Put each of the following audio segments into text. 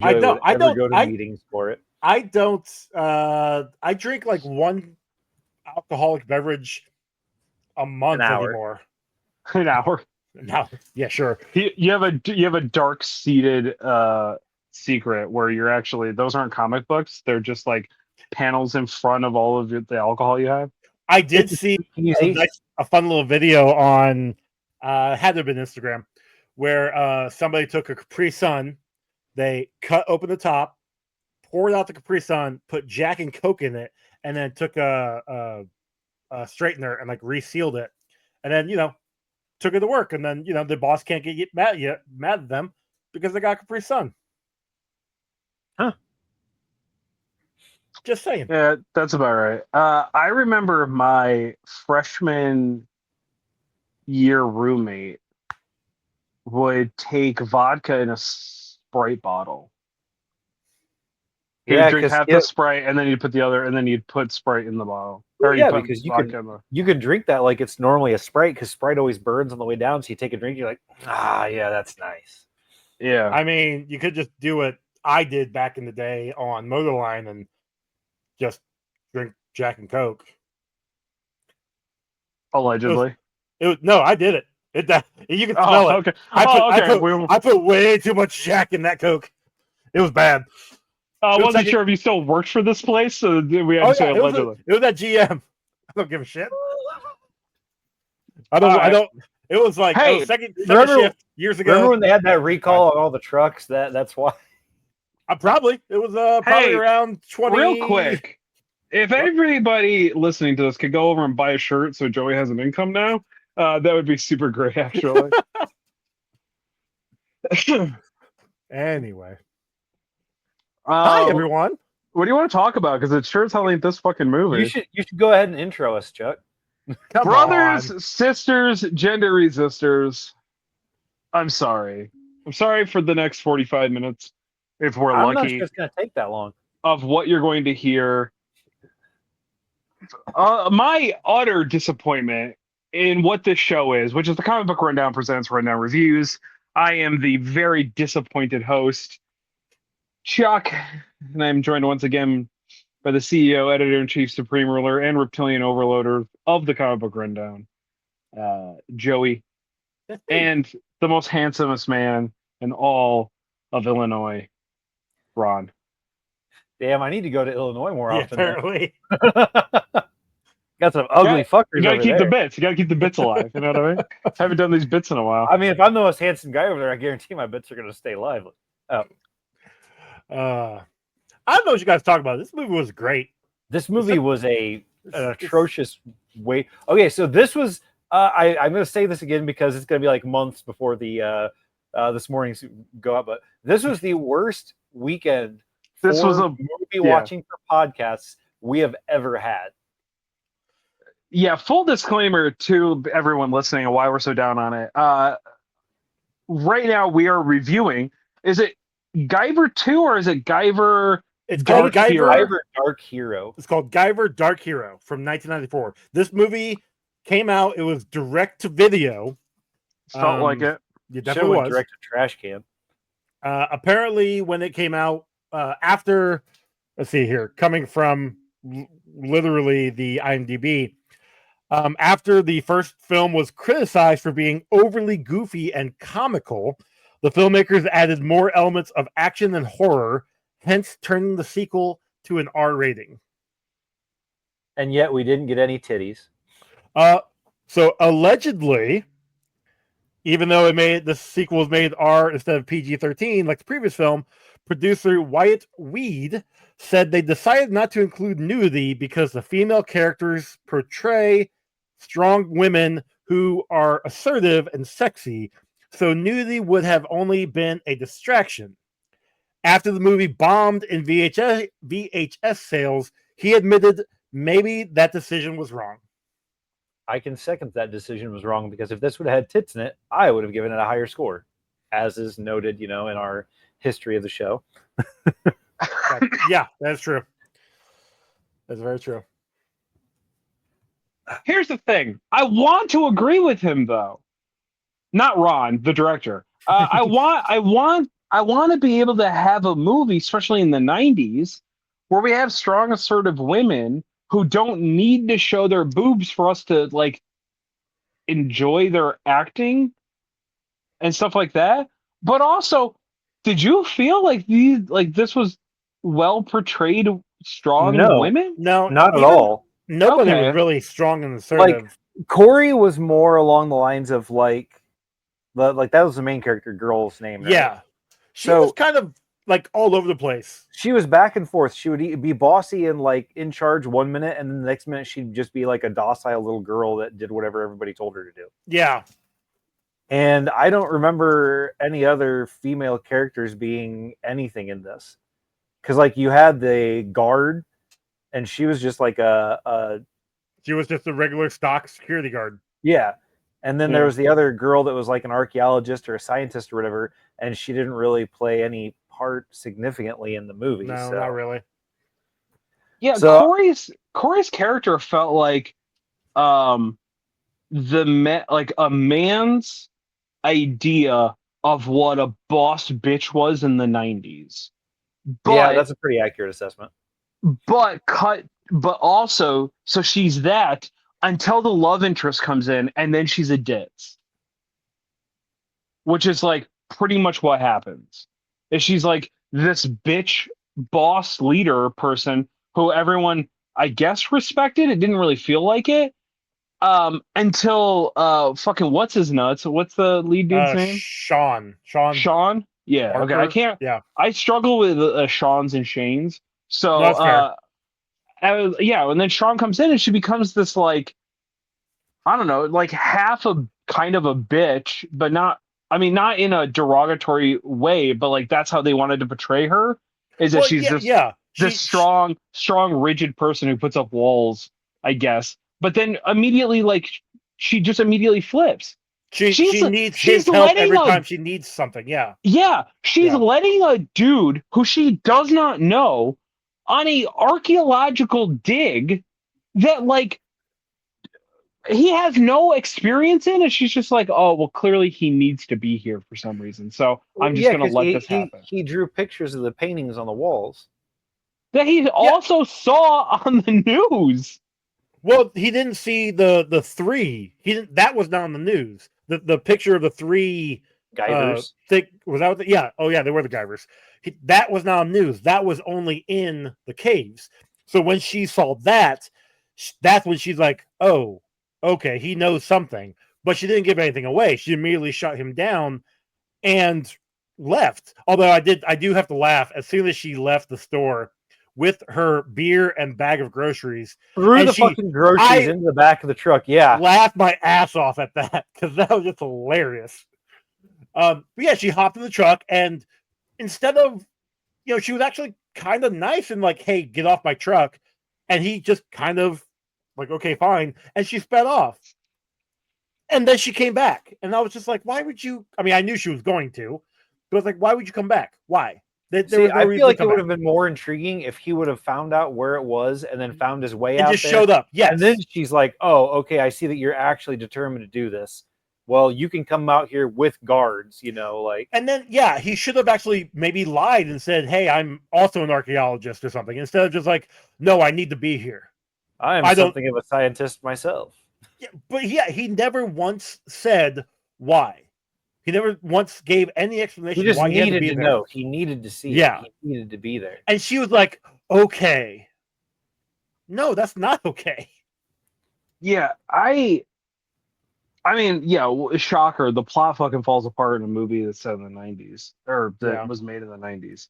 I Joey don't. would I ever don't. go to meetings for it. I don't. I drink like one alcoholic beverage a month anymore. An hour. No, yeah, sure. You have a dark seated secret where you're actually, those aren't comic books. They're just like panels in front of all of the alcohol you have. I did see a fun little video on had to have been Instagram where somebody took a Capri Sun, they cut open the top, poured out the Capri Sun, put Jack and Coke in it, and then took a straightener and like resealed it, and then took it to work, and then the boss can't get mad at them because they got Capri Sun. Huh. Just saying. Yeah, that's about right. I remember my freshman year roommate would take vodka in a Sprite bottle. He'd drink half the Sprite, and then you'd put the other, and then you'd put Sprite in the bottle. Or yeah, because you can drink that like it's normally a Sprite, because Sprite always burns on the way down. So you take a drink, you're like, yeah, that's nice. Yeah. I mean, you could just do what I did back in the day on Motorline and just drink Jack and Coke. Allegedly. No, I did it. You can smell it. Okay. I put way too much Jack in that Coke. It was bad. I wasn't sure if you still worked for this place, so we had to say allegedly. It was at GM. I don't give a shit. I don't. It was like second shift years ago. Remember when they had that recall on all the trucks? That's why. Probably it was probably around 20. Real quick, if everybody listening to this could go over and buy a shirt so Joey has an income now, that would be super great, actually. Anyway. Hi, everyone. What do you want to talk about? Because it sure as hell ain't this fucking movie. You should go ahead and intro us, Chuck. Brothers, sisters, gender resistors. I'm sorry. I'm sorry for the next 45 minutes, if we're lucky. I'm not sure it's going to take that long. Of what you're going to hear. My utter disappointment in what this show is, which is the Comic Book Rundown presents Rundown Reviews. I am the very disappointed host, Chuck, and I'm joined once again by the CEO, Editor-in-Chief, Supreme Ruler, and Reptilian Overloader of the Comic Book Rundown, Joey, and the most handsomest man in all of Illinois, Ron. Damn, I need to go to Illinois more often. Apparently. Got some ugly fuckers. You gotta keep the bits. You gotta keep the bits alive. You know what I mean? I haven't done these bits in a while. I mean, if I'm the most handsome guy over there, I guarantee my bits are gonna stay lively. I don't know what you guys talk about. This movie was great. This movie was an atrocious way. Okay, so this was. I'm going to say this again because it's going to be like months before the this morning's go up. But this was the worst weekend. This was a movie watching for podcasts we have ever had. Yeah, full disclaimer to everyone listening and why we're so down on it. Right now we are reviewing. Is it Guyver 2 or is it Guyver? It's called Guyver Dark Hero. It's called Guyver Dark Hero from 1994. This movie came out. It was direct to video. Felt like it. It definitely was. Direct to trash can. Apparently, when it came out after, let's see here, coming from literally the IMDb, after the first film was criticized for being overly goofy and comical, the filmmakers added more elements of action and horror, hence turning the sequel to an R rating. And yet we didn't get any titties. So allegedly, even though the sequel was made R instead of PG-13, like the previous film, producer Wyatt Weed said they decided not to include nudity because the female characters portray strong women who are assertive and sexy, so nudity would have only been a distraction. After the movie bombed in VHS sales, he admitted maybe that decision was wrong. I can second that decision was wrong, because if this would have had tits in it, I would have given it a higher score, as is noted, in our history of the show. Yeah, that's true. That's very true. Here's the thing. I want to agree with him, though. Not Ron, the director. I want I want to be able to have a movie, especially in the 90s, where we have strong, assertive women who don't need to show their boobs for us to like enjoy their acting and stuff like that. But also, did you feel like this was well portrayed strong No, women? No, not at even all. nobody was Okay. really strong and Like assertive. Corey was more along the lines of like that was the main character girl's name, right? Yeah, she was So kind of like all over the place. she was back and forth. She would be bossy and like in charge 1 minute, and then the next minute she'd just be like a docile little girl that did whatever everybody told her to do. Yeah, And I don't remember any other female characters being anything in this. Because like you had the guard, and she was just like a she was just a regular stock security guard. yeah. And then there Yeah. was the other girl that was like an archaeologist or a scientist or whatever, and she didn't really play any part significantly in the movie. No, so. not really. Yeah, So Corey's character felt like like a man's idea of what a boss bitch was in the 90s. yeah, But that's a pretty accurate assessment. but also so she's that until the love interest comes in and then she's a ditz. Which is like pretty much what happens. Is she's like this bitch boss leader person who everyone I guess respected. It didn't really feel like it. Until fucking what's his nuts? What's the lead dude's name? Sean. Sean? Yeah, okay. I Parker? can't. Yeah, I struggle with Sean's and Shane's. So, no, that's fair. yeah, and then Sean comes in and she becomes this, like, I don't know, like half a kind of a bitch, but not, I mean, not in a derogatory way, but like that's how they wanted to portray her, is that Well, she's yeah. this strong, rigid person who puts up walls, I guess. But then immediately, like, she just immediately flips. She needs She's his help letting every a time she needs something. Yeah, she's Yeah. letting a dude who she does not know on a archaeological dig that like he has no experience in, and she's just like, oh well, clearly he needs to be here for some reason, so I'm just Yeah, gonna because let this happen. he drew pictures of the paintings on the walls. That he also saw on the news. Well, he didn't see the three. He didn't. That was not on the news. The picture of the three Guyvers. thick was that. Yeah. Oh yeah, they were the Guyvers. That was not on news. That was only in the caves. So when she saw that, that's when she's like, "Oh, okay, he knows something." But she didn't give anything away. She immediately shut him down and left. Although I do have to laugh as soon as she left the store with her beer and bag of groceries. Threw and the she- fucking groceries into the back of the truck. Yeah. Laughed my ass off at that because that was just hilarious. But yeah, she hopped in the truck and instead of, she was actually kind of nice and like, hey, get off my truck. And he just kind of like, okay, fine. And she sped off. And then she came back. And I was just like, why would you? I mean, I knew she was going to, but I was like, why would you come back? Why? There See, was no I reason feel like to it come would back. have been more intriguing if he would have found out where it was and then found his way And out just there. showed up. Yes. And then she's like, "Oh, okay, I see that you're actually determined to do this. Well, you can come out here with guards, like." And then, yeah, he should have actually maybe lied and said, hey, I'm also an archaeologist or something, instead of just like, no, I need to be here. I am I don't- something of a scientist myself. Yeah, but yeah, he never once said why. He never once gave any explanation He just why he had to needed be to there. know. He needed to see. Yeah. It. He needed to be there. And she was like, okay. No, that's not okay. Yeah, I mean, yeah, shocker. The plot fucking falls apart in a movie that's set in the 90s or that Yeah. was made in the 90s.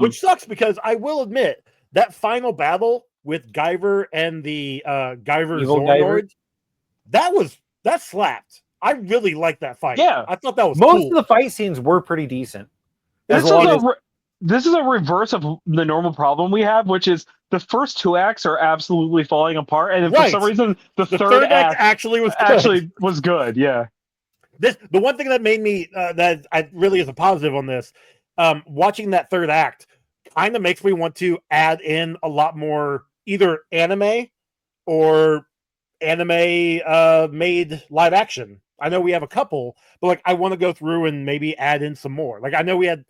Which sucks because I will admit that final battle with Guyver and the Guyver Evil Guyver? Zordord, that slapped. I really liked that fight. Yeah. I thought that was Most cool. of the fight scenes were pretty decent. This As long is as this is a reverse of the normal problem we have, which is the first two acts are absolutely falling apart, and then for Right. some reason the the third act actually was good. actually was good. Yeah, The one thing that made me that I really is a positive on this, watching that third act kind of makes me want to add in a lot more either anime or anime made live action. I know we have a couple, but like I want to go through and maybe add in some more. Like I know we had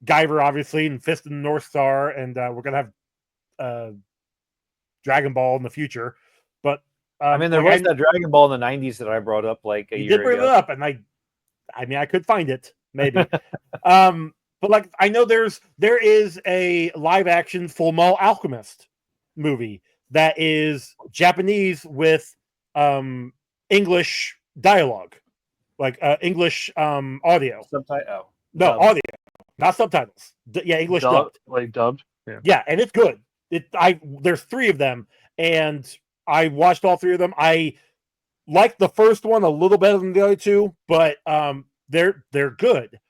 Guyver, obviously, and Fist and North Star, and we're gonna have Dragon Ball in the future. But I mean, there was that Dragon Ball in the '90s that I brought up like a year did bring ago. it up, and I mean, I could find it maybe. But like, I know there is a live action Full Metal Alchemist movie that is Japanese with English dialogue, like English audio. Subtitle. No, dubbed. audio, not subtitles. English dubbed. Like dubbed. Yeah, and it's good. There's 3 of them, and I watched all 3 of them. I like the first one a little better than the other 2, but they're good.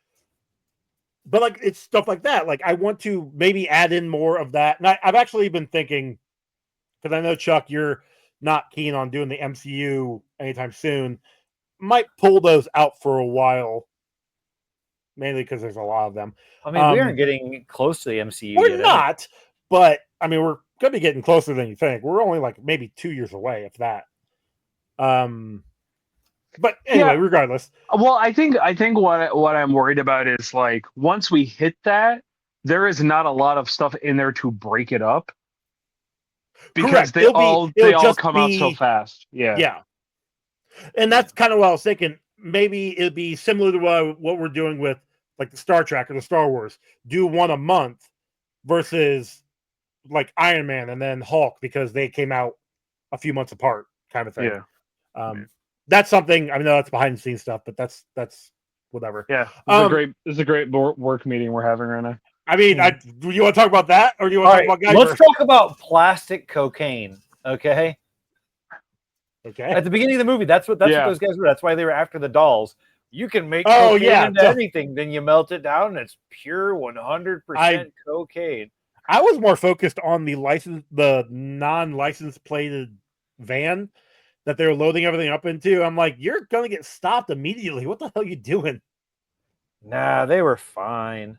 But like, it's stuff like that. Like, I want to maybe add in more of that. And I've actually been thinking, because I know, Chuck, you're not keen on doing the MCU anytime soon. Might pull those out for a while, mainly because there's a lot of them. I mean, we aren't getting close to the MCU We're yet. not, but I mean, we're going to be getting closer than you think. We're only like maybe 2 years away, if that. But anyway, regardless. Well, I think what I'm worried about is, like, once we hit that, there is not a lot of stuff in there to break it up, because Correct. they all just come out so fast. Yeah. And that's kind of what I was thinking. Maybe it'd be similar to what we're doing with like the Star Trek or the Star Wars. Do one a month versus like Iron Man and then Hulk, because they came out a few months apart, kind of thing. Yeah. That's something. I know that's behind the scenes stuff, but that's whatever. Yeah. This is a great work meeting we're having right now. I mean, do you want to talk about that, or do you want to talk about Guyver? Let's talk about plastic cocaine. Okay. Okay. At the beginning of the movie, that's what those guys were. That's why they were after the dolls. You can make cocaine into anything, then you melt it down, and it's pure 100% cocaine. I was more focused on the non-license plated van that they were loading everything up into. I'm like, you're gonna get stopped immediately. What the hell are you doing? Nah, they were fine.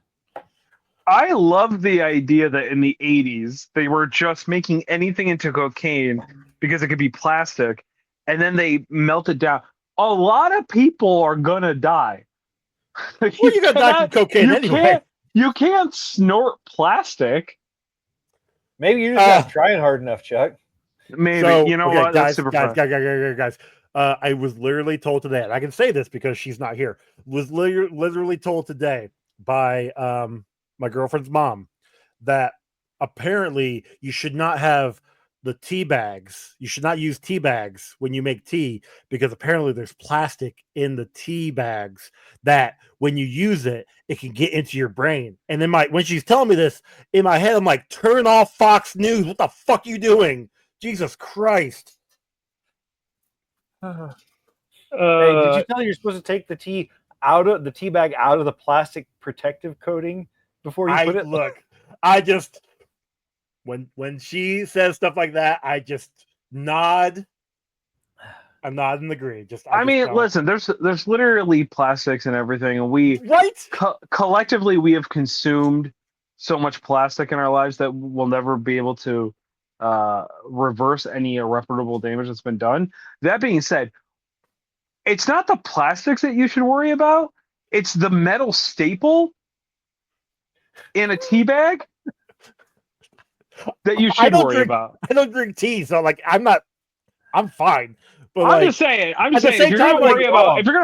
I love the idea that in the 80s they were just making anything into cocaine because it could be plastic, and then they melt it down. A lot of people are gonna die. Well, you're gonna die from cocaine anyway. You can't snort plastic. Maybe you're just not trying hard enough, Chuck. Maybe. So, you know okay, what? That's super fun. Guys. I was literally told today, and I can say this because she's not here. Was literally told today by my girlfriend's mom that apparently you should not have the tea bags. You should not use tea bags when you make tea, because apparently there's plastic in the tea bags that when you use it, it can get into your brain. And then when she's telling me this, in my head, I'm like, turn off Fox News. What the fuck are you doing? Jesus Christ. Hey, did you tell her you're supposed to take the tea bag out of the plastic protective coating before you put it? Look, I just when she says stuff like that, I just nod. I'm nod and agree. I mean, listen, there's literally plastics and everything, and we collectively we have consumed so much plastic in our lives that we'll never be able to reverse any irreparable damage that's been done. That being said, it's not the plastics that you should worry about. It's the metal staple in a tea bag that you should worry about. I don't drink tea, so like I'm fine. But I'm just saying, if you're gonna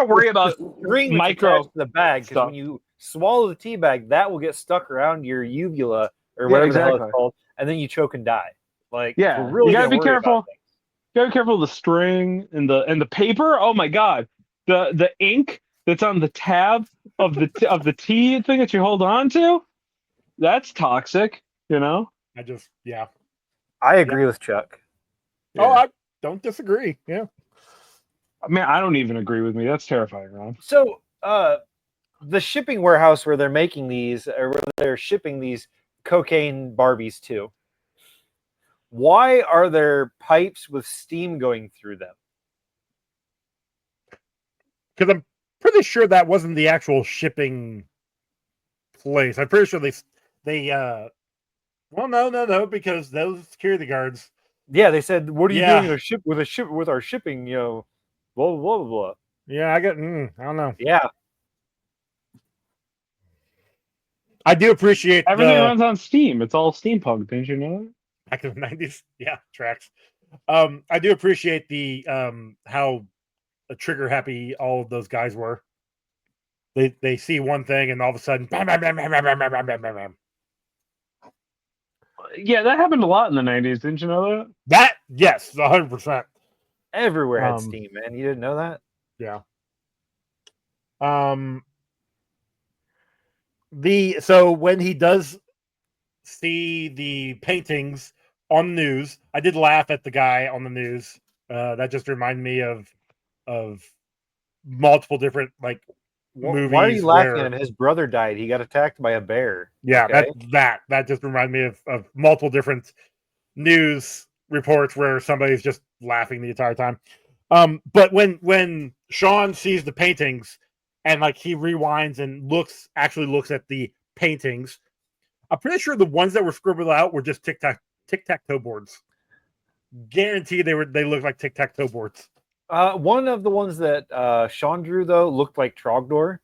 worry about micro the bag, because when you swallow the tea bag, that will get stuck around your uvula or whatever the hell it's called, and then you choke and die. Like, really, you gotta be careful. You gotta be careful of the string and the paper. Oh my god, the ink that's on the tab of the tea thing that you hold on to, that's toxic. You know. I agree with Chuck. Yeah. Oh, I don't disagree. Yeah. I mean, I don't even agree with me. That's terrifying, Ron. So, the shipping warehouse where they're making these, or where they're shipping these cocaine Barbies to, why are there pipes with steam going through them? Because I'm pretty sure that wasn't the actual shipping place. I'm pretty sure they well, no, because those security guards. Yeah, they said, "What are you doing with our shipping?" You know, blah blah blah blah. Yeah, I don't know. Yeah, I do appreciate Everything runs on Steam. It's all steampunk. Didn't you know that? back in the 90s. Yeah, tracks. I do appreciate the how trigger happy all of those guys were. They see one thing and all of a sudden, bam, bam, bam, bam, bam, bam, bam, bam, bam, bam. Yeah, that happened a lot in the 90s. Didn't you know that? That yes, 100%. Everywhere had Steam, man. You didn't know that? Yeah. So when he does see the paintings on the news, I did laugh at the guy on the news. That just reminded me of multiple different like movies. Why are you laughing at him? His brother died. He got attacked by a bear. Yeah, okay? that just reminded me of multiple different news reports where somebody's just laughing the entire time. But when Sean sees the paintings and like he rewinds and looks at the paintings, I'm pretty sure the ones that were scribbled out were just tic-tac-toe boards. Guarantee they look like tic-tac-toe boards. One of the ones that Sean drew though looked like Trogdor.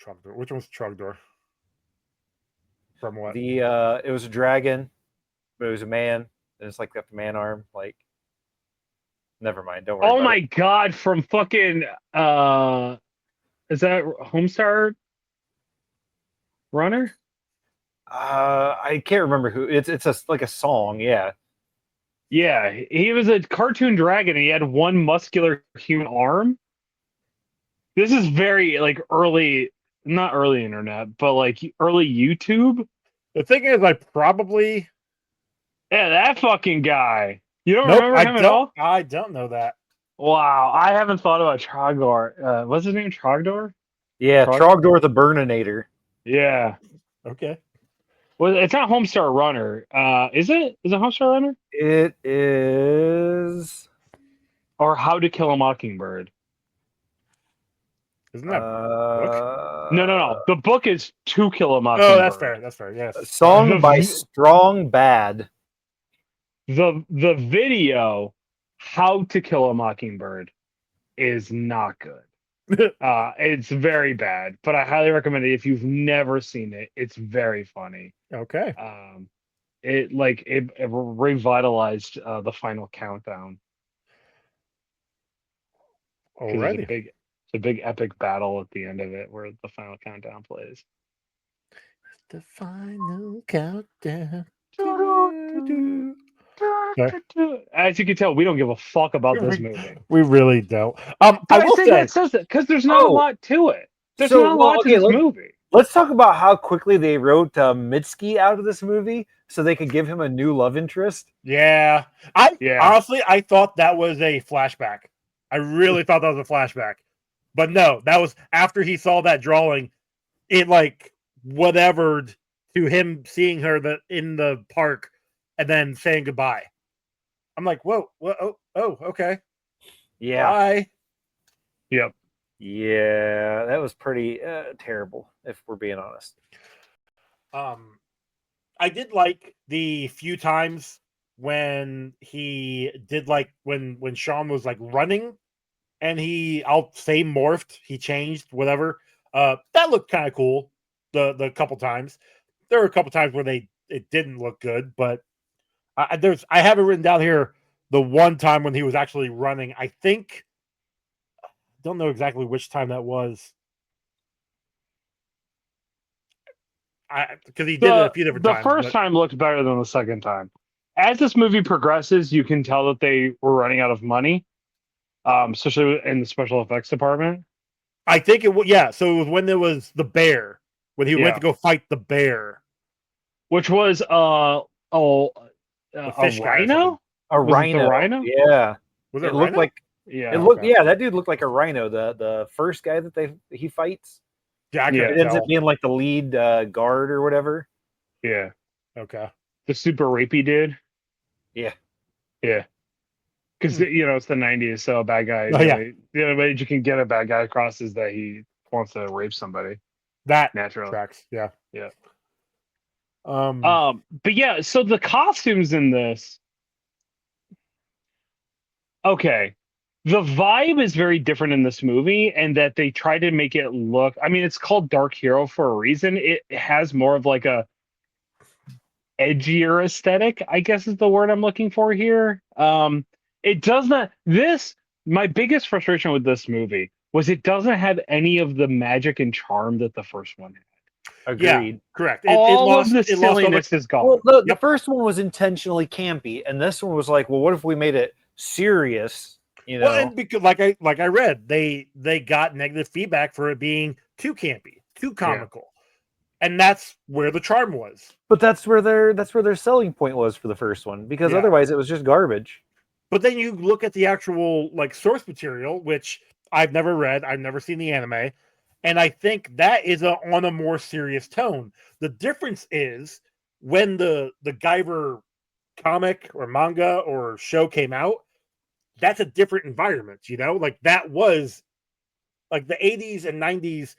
Trogdor. Which one's Trogdor? From what? It was a dragon, but it was a man, and it's like got the man arm. Like, never mind. Don't worry. Oh my god! From fucking is that Homestar Runner? I can't remember who. It's like a song. Yeah. Yeah, he was a cartoon dragon. And he had one muscular human arm. This is very like early, not early internet, but like early YouTube. The thing is, I probably that fucking guy. You don't remember him at all? I don't know that. Wow, I haven't thought about Trogdor. What's his name? Trogdor? Yeah, Trogdor the Burninator. Yeah. Okay. Well, it's not Homestar Runner. Is it? Is it Homestar Runner? It is. Or How to Kill a Mockingbird. Isn't that book? No. The book is To Kill a Mockingbird. Oh, that's fair. That's fair. Yes. A song by Strong Bad. The video, How to Kill a Mockingbird, is not good. It's very bad, but I highly recommend it if you've never seen it. It's very funny. Okay. It revitalized the final countdown. Alrighty. It's a big epic battle at the end of it where the final countdown plays. The final countdown. As you can tell, we don't give a fuck about this movie. We really don't. I will say that says that because there's not a lot to it. There's not a lot to this movie. Let's talk about how quickly they wrote Mitski out of this movie so they could give him a new love interest. Yeah. Honestly, I thought that was a flashback. I really thought that was a flashback. But no, that was after he saw that drawing. It like whatevered to him seeing her in the park and then saying goodbye. I'm like, whoa, okay. Yeah. Bye. Yep. Yeah, that was pretty terrible, if we're being honest. I did like the few times when he did like when Sean was like running and I'll say morphed, he changed, whatever. That looked kind of cool. The couple times. There were a couple times where it didn't look good, but I have it written down here the one time when he was actually running. I think don't know exactly which time that was. Because he did it a few different times. The first time looked better than the second time. As this movie progresses, you can tell that they were running out of money, especially in the special effects department. I think it was, yeah. So it was when there was the bear, when he went to go fight the bear. Which was a rhino? A rhino? Yeah. Was it looked like that dude looked like a rhino, the first guy that he fights. Yeah, it ends up being like the lead guard or whatever. Yeah. Okay. The super rapey dude. Yeah. Yeah. Because it's the 90s, so a bad guy. The only way you can get a bad guy across is that he wants to rape somebody. That natural tracks. Yeah. Yeah. But yeah, so the costumes in this. Okay. the vibe is very different in this movie, and that they try to make it look. I mean, it's called Dark Hero for a reason. It has more of like a edgier aesthetic, I guess is the word I'm looking for here. It does not. This my biggest frustration with this movie was it doesn't have any of the magic and charm that the first one had. Agreed. Yeah, correct. All of the it lost all silliness is gone. Well, the Yep. first one was intentionally campy, and this one was like, well, what if we made it serious? You know, Well, and because like I read, they got negative feedback for it being too campy, too comical, and that's where the charm was. but that's where their selling point was for the first one, because Yeah. otherwise it was just garbage. But then you look at the actual like source material, which I've never read, I've never seen the anime, and I think that is on a more serious tone. The difference is when the Guyver comic or manga or show came out, that's a different environment, you know? Like that was like the 80s and 90s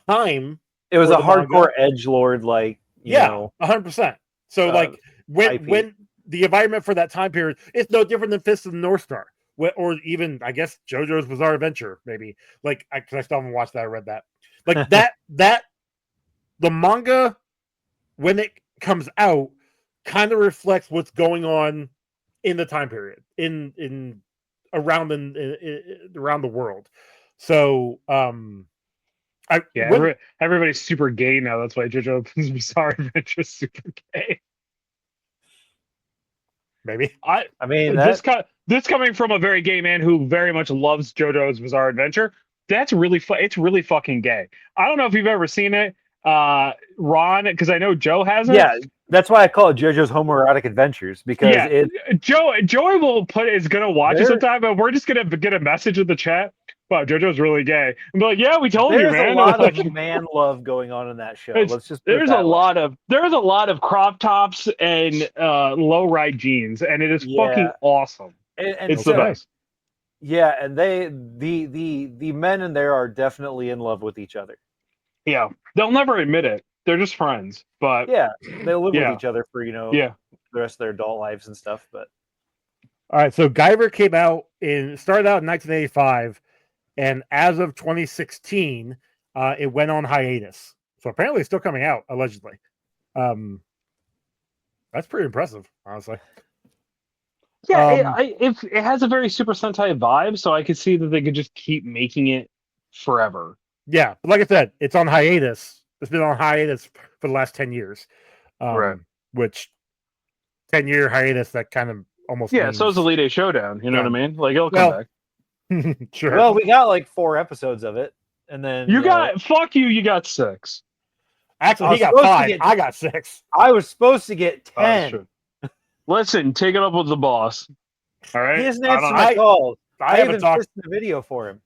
time. It was For a the hardcore manga. edgelord, like you know, 100%. So like IP. when the environment for that time period, it's no different than Fist of the North Star, or even I guess JoJo's Bizarre Adventure, maybe. Like because I still haven't watched that, I read that. Like that the manga when it comes out kind of reflects what's going on in the time period in around around the world. So Everybody's super gay now. That's why JoJo's Bizarre Adventure is super gay. maybe I mean, This coming from a very gay man who very much loves JoJo's Bizarre Adventure. That's really it's really fucking gay. I don't know if you've ever seen it, Ron, because I know Joe hasn't. yeah, that's why I call it JoJo's Homoerotic Adventures, because Joey is gonna watch it sometime, but we're just gonna get a message in the chat. Wow, JoJo's really gay. And be like, yeah, we told you, man. There's a lot of man love going on in that show. Let's just there's a lot of crop tops and low ride jeans, and it is fucking awesome. And it's the best. Yeah, and the men in there are definitely in love with each other. Yeah, they'll never admit it. They're just friends, but yeah, they live with each other for the rest of their adult lives and stuff. But all right, so Guyver started out in 1985, and as of 2016, it went on hiatus. So apparently, it's still coming out allegedly. That's pretty impressive, honestly. Yeah, it has a very Super Sentai vibe, so I could see that they could just keep making it forever. Yeah, but like I said, it's on hiatus. It's been on hiatus for the last 10 years. Right. Which 10-year hiatus that kind of almost means... so is Elite Eight Showdown. You know what I mean? Like it'll come back. Sure. Well, we got like 4 episodes of it, and then you got 6. Actually, he got 5. I got 6. I was supposed to get 10. Listen, take it up with the boss. All right. He hasn't answered my calls. I haven't even talked the video for him.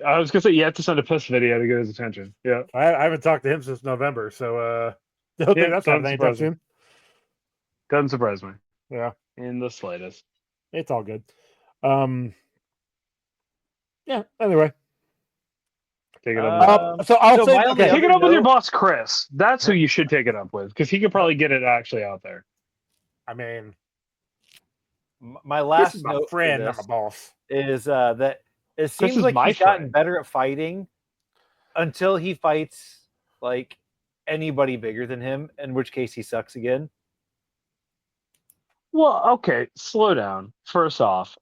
I was gonna say you have to send a piss video to get his attention. Yeah. I haven't talked to him since November, so don't think that's happening anytime soon. Doesn't surprise me. Yeah. In the slightest. It's all good. Yeah, anyway. Take it up. So I'll say take it up with your boss, Chris. That's who you should take it up with, because he could probably get it actually out there. I mean, my last this is my friend, not my boss, is that it seems like he's gotten better at fighting until he fights like anybody bigger than him, in which case he sucks again. Well, okay, slow down. First off,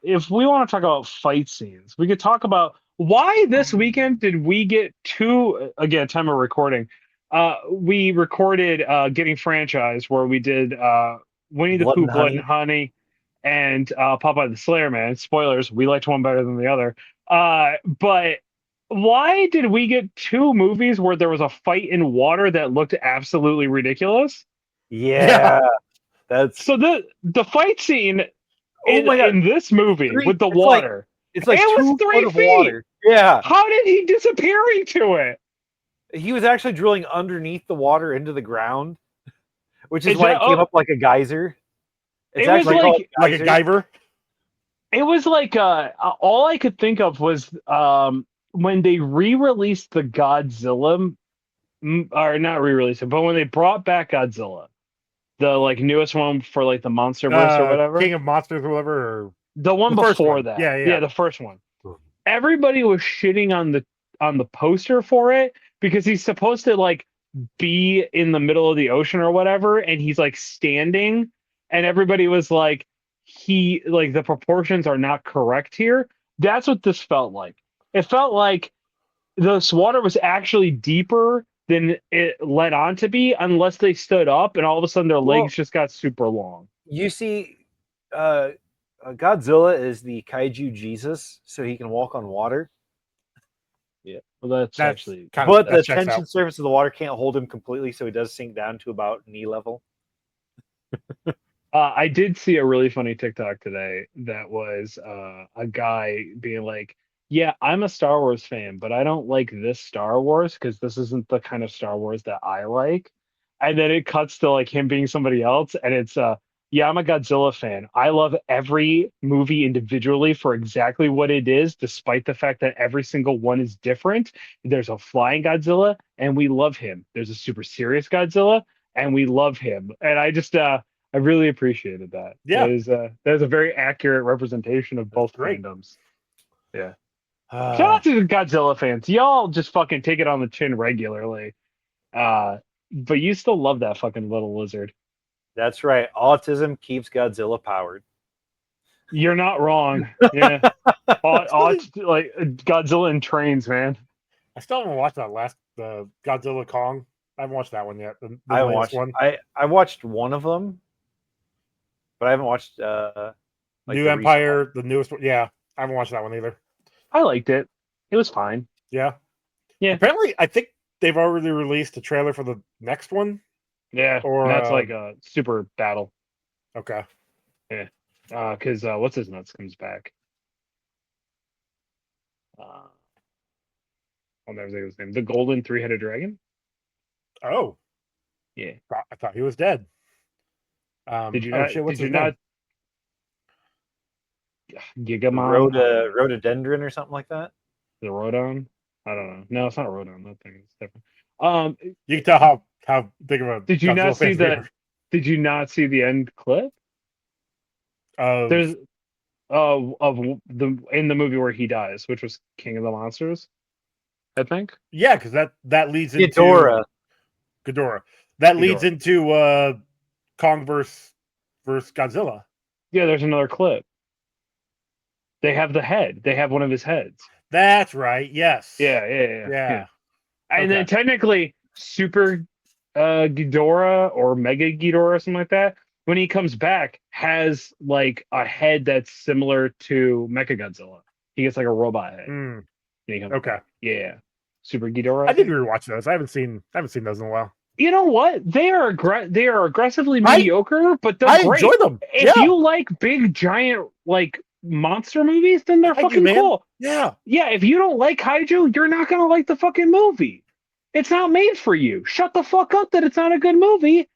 if we want to talk about fight scenes, we could talk about why this weekend did we get 2, again, time of recording. We recorded Getting Franchised, where we did Winnie the Pooh, Blood and Honey, and Popeye the Slayer Man. Spoilers, we liked one better than the other. But why did we get 2 movies where there was a fight in water that looked absolutely ridiculous? Yeah. That's so the fight scene in this movie with the water. It's like it was 3 feet. Water. Yeah. How did he disappear into it? He was actually drilling underneath the water into the ground, which is why it came up like a geyser. It's actually like a Guyver. It was like all I could think of was when they re-released the Godzilla, or not re-released it, but when they brought back Godzilla, the like newest one for like the MonsterVerse or whatever, King of Monsters or whatever. Or The one The first before one. that. Yeah. The first one. Everybody was shitting on the poster for it because he's supposed to like be in the middle of the ocean or whatever, and he's like standing, and everybody was like, the proportions are not correct here. That's what this felt like. It felt like this water was actually deeper than it led on to be, unless they stood up and all of a sudden their legs just got super long. You see, Godzilla is the kaiju Jesus, so he can walk on water. Yeah, well, that's actually kind But the checks tension out. surface of the water can't hold him completely, so he does sink down to about knee level. I did see a really funny TikTok today that was a guy being like, "Yeah, I'm a Star Wars fan, but I don't like this Star Wars because this isn't the kind of Star Wars that I like." And then it cuts to like him being somebody else, and it's "Yeah, I'm a Godzilla fan. I love every movie individually for exactly what it is, despite the fact that every single one is different. There's a flying Godzilla, and we love him. There's a super serious Godzilla, and we love him." And I really appreciated that. Yeah. That is a very accurate representation of both great. fandoms. Yeah. Shout out to the Godzilla fans. Y'all just fucking take it on the chin regularly. But you still love that fucking little lizard. That's right. Autism keeps Godzilla powered. You're not wrong. Yeah. Like Godzilla in trains, man. I still haven't watched that last Godzilla Kong. I haven't watched that one yet. The I latest watched one. I watched one of them, but I haven't watched New Empire, the newest one. Yeah, I haven't watched that one either. I liked it. It was fine. Yeah. Yeah. Apparently, I think they've already released a trailer for the next one. Yeah. Or that's like a super battle. Okay. Yeah. Because what's his nuts comes back. I'll never say his name. The Golden Three-Headed Dragon. Oh. Yeah. I thought he was dead. Did you not? Shit, what's Did you his name? not? Gigamon. Rhododendron or something like that. The Rodon. I don't know. No, it's not Rodon. That thing is different. You can tell how big of a. Did you not Godzilla see fan we the? are. Did you not see the end clip? There's of the in the movie where he dies, which was King of the Monsters, I think. Yeah, because that leads into Ghidorah. That leads into Kong versus Godzilla. Yeah, there's another clip. They have the head. They have one of his heads. That's right. Yes. Yeah. And then technically, Super Ghidorah or Mega Ghidorah or something like that, when he comes back, has like a head that's similar to Mechagodzilla. He gets like a robot head. Mm. Okay. Back. Yeah. Super Ghidorah. I need to rewatch those. I haven't seen those in a while. You know what? They are aggressively mediocre, but they're great. I enjoy them. If you like big giant like monster movies, then they're fucking cool. Yeah. Yeah, if you don't like kaiju, you're not gonna like the fucking movie. It's not made for you. Shut the fuck up that it's not a good movie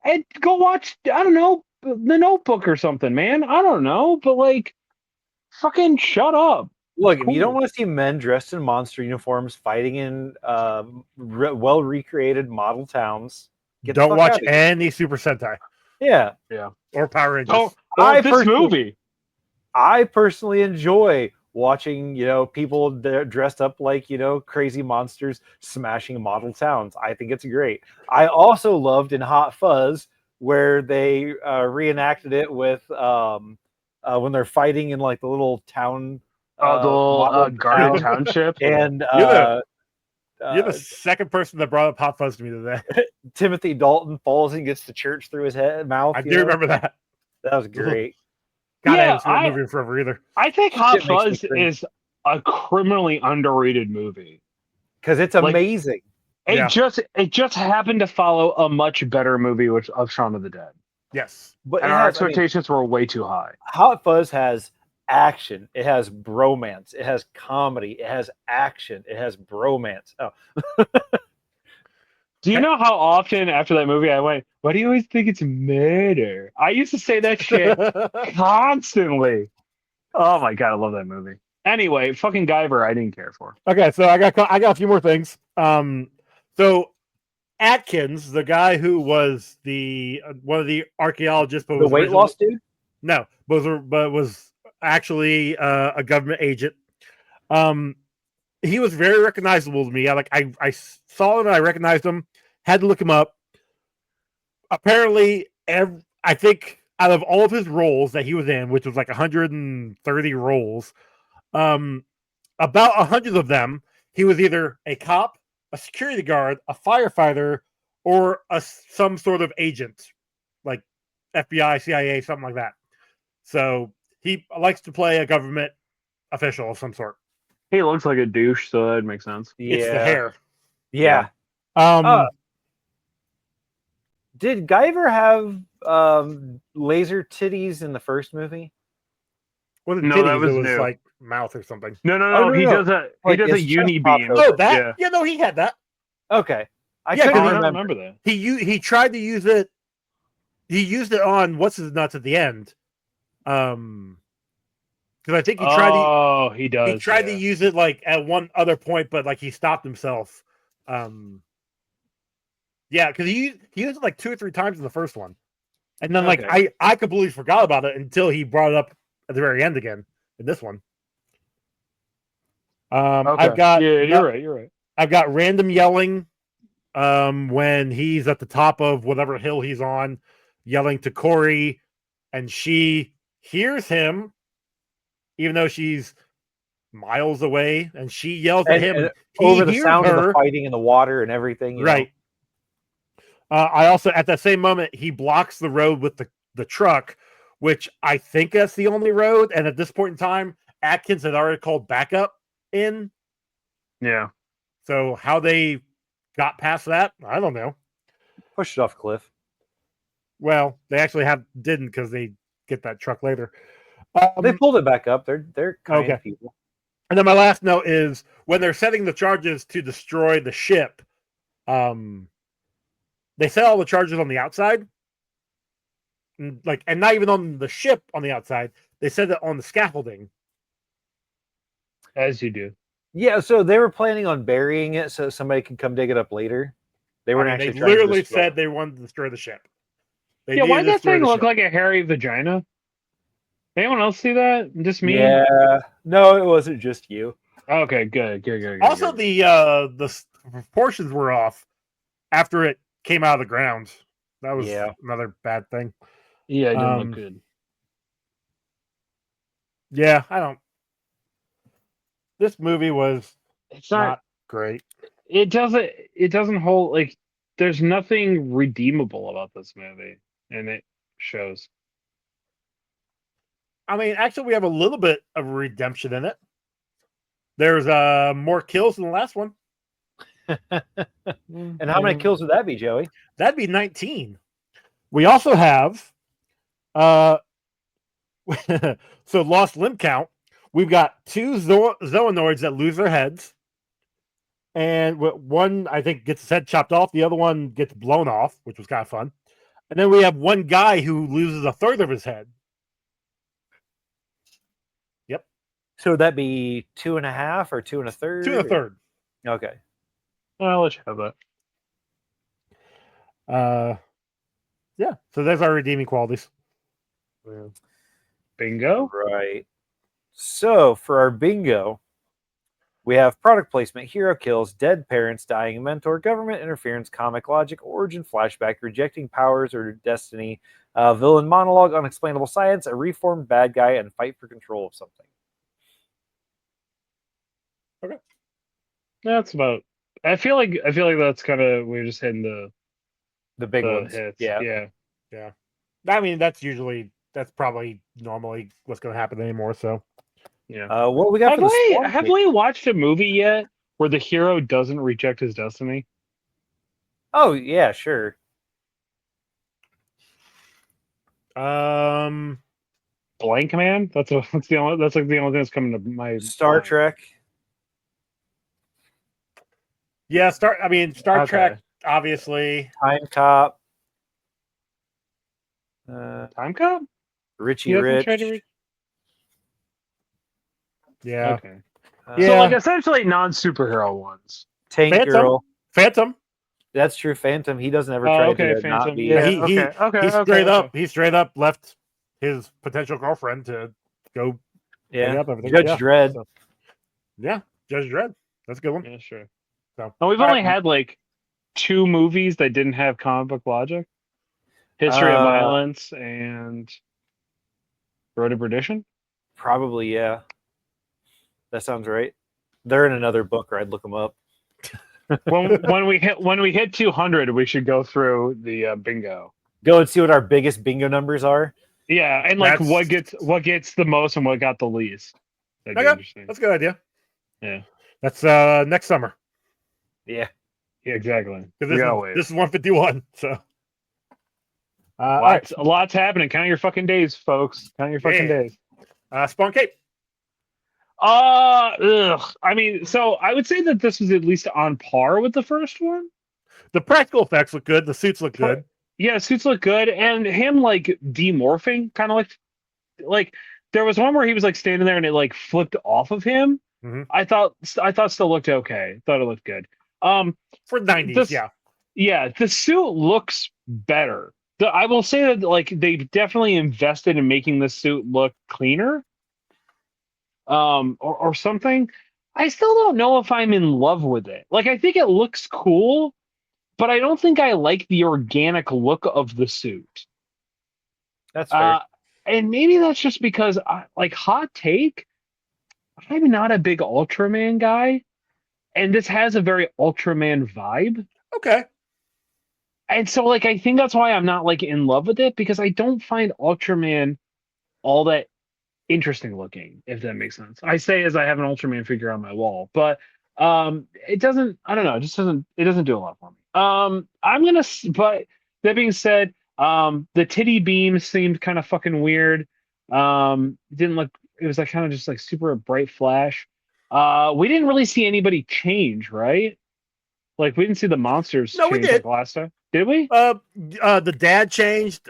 and go watch, I don't know, The Notebook or something, man. I don't know, but like fucking shut up. Look, if you don't want to see men dressed in monster uniforms fighting in well recreated model towns, don't watch any Super Sentai. Yeah. Or Power Rangers. Oh, this movie. I personally enjoy watching, people dressed up like, crazy monsters smashing model towns. I think it's great. I also loved in Hot Fuzz where they reenacted it with when they're fighting in like the little town. The little Garden Township. And you're the second person that brought up Hot Fuzz to me today. Timothy Dalton falls and gets the church through his mouth. I do remember that. That was great. God, I haven't seen that movie forever either. I think Hot Fuzz is a criminally underrated movie because it's amazing. It just happened to follow a much better movie, of Shaun of the Dead. Yes, but our expectations were way too high. Hot Fuzz has action. It has bromance. It has comedy. It has action. It has bromance. Oh. Do you know how often after that movie I went, why do you always think it's murder? I used to say that shit constantly. Oh my God, I love that movie. Anyway, fucking Guyver, I didn't care for. Okay, so I got a few more things. So Atkins, the guy who was one of the archaeologists, but the weight loss dude? No, but was actually a government agent. He was very recognizable to me. I saw him and I recognized him. Had to look him up. Apparently, I think out of all of his roles that he was in, which was like 130 roles, about 100 of them, he was either a cop, a security guard, a firefighter, or some sort of agent, like FBI, CIA, something like that. So he likes to play a government official of some sort. He looks like a douche, so that makes sense. It's the hair. Yeah. Did Guyver have laser titties in the first movie? Wasn't No, titties, that was it was new. like mouth or something. No. Oh, no, He no. does a Like he does a his chest uni popped beam. open. Oh, that? Yeah. Yeah, no, he had that. Okay. I Yeah, couldn't I don't remember. remember that. He tried to use it. He used it on what's his nuts at the end. Because I think he tried to. Oh, he does. He tried to use it like at one other point, but like he stopped himself. Yeah, because he used it like 2 or 3 times in the first one, and then like Okay. I completely forgot about it until he brought it up at the very end again in this one. Okay. I've got You're right. I've got random yelling when he's at the top of whatever hill he's on, yelling to Corey, and she hears him, even though she's miles away, and she yells at him. And He over the hears sound of the her. fighting in the water and everything. you know. Right. I also, at that same moment, he blocks the road with the truck, which I think that's the only road. And at this point in time, Atkins had already called backup in. Yeah. So how they got past that, I don't know. Pushed it off a cliff. Well, they actually didn't because they get that truck later. They pulled it back up. They're kind Okay. people. And then my last note is when they're setting the charges to destroy the ship, they set all the charges on the outside. And not even on the ship on the outside. They set it on the scaffolding. As you do. Yeah, so they were planning on burying it so somebody could come dig it up later. They weren't They actually trying to literally destroy said it. they wanted to destroy the ship. Yeah, why does that thing look like a hairy vagina? Anyone else see that? Just me? Yeah. No, it wasn't just you. Okay, good. Also, the proportions were off after it came out of the ground. That was another bad thing. Yeah, it didn't look good. Yeah, I don't. This movie was not great. It doesn't hold like there's nothing redeemable about this movie, and it shows. I mean, actually, we have a little bit of redemption in it. There's more kills than the last one. And how many kills would that be, Joey? That'd be 19. We also have so lost limb count. We've got 2 zoonoids that lose their heads. And one, I think, gets his head chopped off. The other one gets blown off, which was kind of fun. And then we have one guy who loses a third of his head. Yep. So would that be 2.5 or 2 1/3? 2 1/3. Okay. I'll let you have that. Yeah. So there's our redeeming qualities. Bingo. Right. So for our bingo, we have product placement, hero kills, dead parents, dying mentor, government interference, comic logic, origin flashback, rejecting powers or destiny, villain monologue, unexplainable science, a reformed bad guy, and fight for control of something. Okay. That's about. I feel like that's kind of we're just hitting the big ones. hits. Yeah. I mean, that's probably normally what's going to happen anymore. So. Yeah. What we got for the have we watched a movie yet where the hero doesn't reject his destiny? Oh yeah, sure. Blank Man. That's the only thing that's coming to my Star mind. Trek. Yeah, Star Trek, obviously. Time Cop. Time Cop. Richie Rich. Yeah. Okay. Yeah. So like essentially non-superhero ones. Tank Girl. Phantom. That's true. Phantom. He doesn't ever try to Phantom. not be. Yeah, he straight up left his potential girlfriend to go Yeah. Up everything. Judge Yeah. Dredd. So, yeah, Judge Dredd. That's a good one. Yeah, sure. So, No, we've all only right. had like 2 movies that didn't have comic book logic: History of Violence and Road to Perdition. Probably, yeah. That sounds right. They're in another book, or I'd look them up. when we hit 200, we should go through the bingo. Go and see what our biggest bingo numbers are. Yeah, and like That's- what gets the most and what got the least. That'd be Okay, interesting. that's a good idea. Yeah. That's next summer. Yeah. Yeah, exactly. Because this is 151. So A lot's happening. Count your fucking days, folks. Count your fucking days. Spawn Cape. I mean, so I would say that this was at least on par with the first one. The practical effects look good. The suits look good. Yeah, suits look good, and him like demorphing, kind of like there was one where he was like standing there and it like flipped off of him. Mhm. I thought still looked okay. Thought it looked good. For 90s, yeah, the suit looks better. I will say that like they've definitely invested in making the suit look cleaner. Or something. I still don't know if I'm in love with it. Like, I think it looks cool, but I don't think I like the organic look of the suit. That's fair. And maybe that's just because, like, hot take, I'm not a big Ultraman guy, and this has a very Ultraman vibe. Okay. And so, like, I think that's why I'm not, like, in love with it, because I don't find Ultraman all that interesting looking, if that makes sense. I say as I have an Ultraman figure on my wall, but it doesn't, I don't know, it doesn't do a lot for me. But that being said, the titty beam seemed kind of fucking weird. Didn't look, it was like kind of just like super bright flash. We didn't really see anybody change, right? Like we didn't see the monsters No, we change did. like last time. Did we? The dad changed.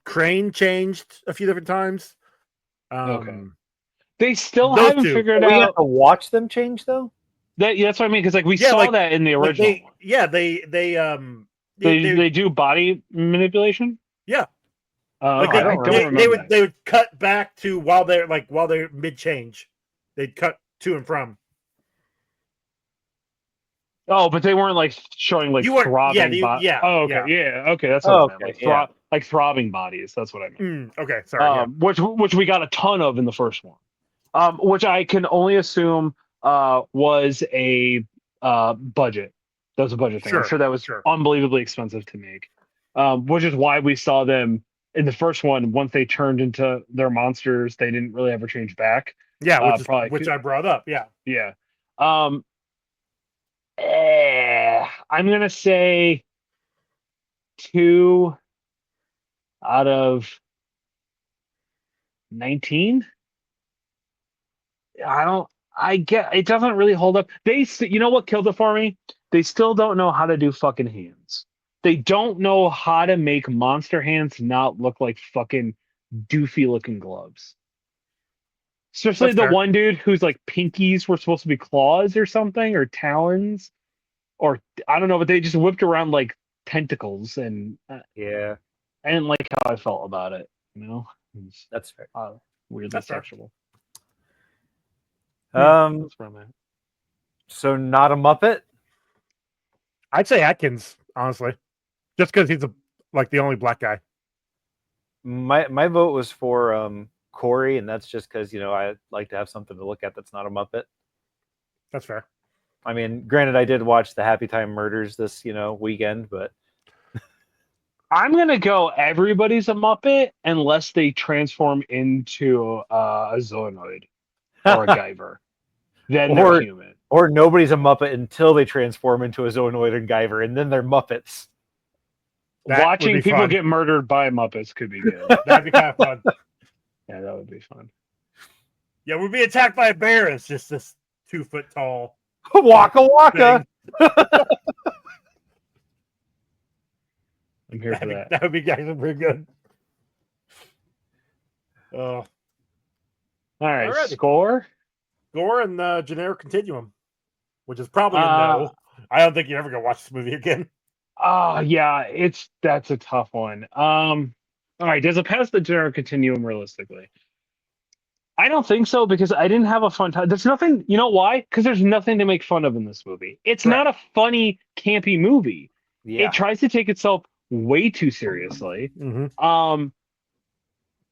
Crane changed a few different times. Okay. They still those haven't two. figured We have out to watch them change, though. that's what I mean, because like we Yeah, saw like- that in the original. They They do body manipulation. Yeah. I Like don't remember that. they would cut back to while they're mid change. They'd cut to and from. Oh, but they weren't like showing like You weren't- throbbing. yeah, Oh, okay. Yeah. Okay. That's what I meant. Okay, Like like throbbing bodies. That's what I meant. Okay, sorry. Which we got a ton of in the first one. Which I can only assume was a budget. That was a budget thing. I'm sure that was unbelievably expensive to make. Which is why we saw them in the first one. Once they turned into their monsters, they didn't really ever change back. Yeah, which I brought up. Yeah. Yeah. I'm gonna say 2 out of 19. I get it doesn't really hold up. You know what killed it for me? They still don't know how to do fucking hands. They don't know how to make monster hands not look like fucking doofy looking gloves. Especially the one dude whose like pinkies were supposed to be claws or something, or talons, or I don't know, but they just whipped around like tentacles, and Yeah, I didn't like how I felt about it. You know, that's fair. Weirdly sexual. So not a Muppet. I'd say Atkins, honestly, just because he's the only black guy. My vote was for Corey, and that's just because I like to have something to look at that's not a Muppet. That's fair. I mean, granted, I did watch the Happy Time Murders this weekend, but I'm gonna go. Everybody's a Muppet unless they transform into a Zoanoid or a Guyver. Then they're human. Or nobody's a Muppet until they transform into a Zoanoid and Guyver, and then they're Muppets. Watching people get murdered by Muppets could be good. That'd be kind of fun. Yeah, that would be fun. Yeah, we'd be attacked by a bear. It's just this 2 foot tall. Waka waka. I'm here for that. That would be actually pretty good. All right, score. Gore and Janero Continuum, which is probably a no. I don't think you're ever gonna watch this movie again. Yeah, that's a tough one. All right, does it pass the Janero Continuum realistically? I don't think so because I didn't have a fun time. There's nothing, you know why? Because there's nothing to make fun of in this movie. It's Correct. not a funny, campy movie. Yeah. It tries to take itself way too seriously. Mm-hmm.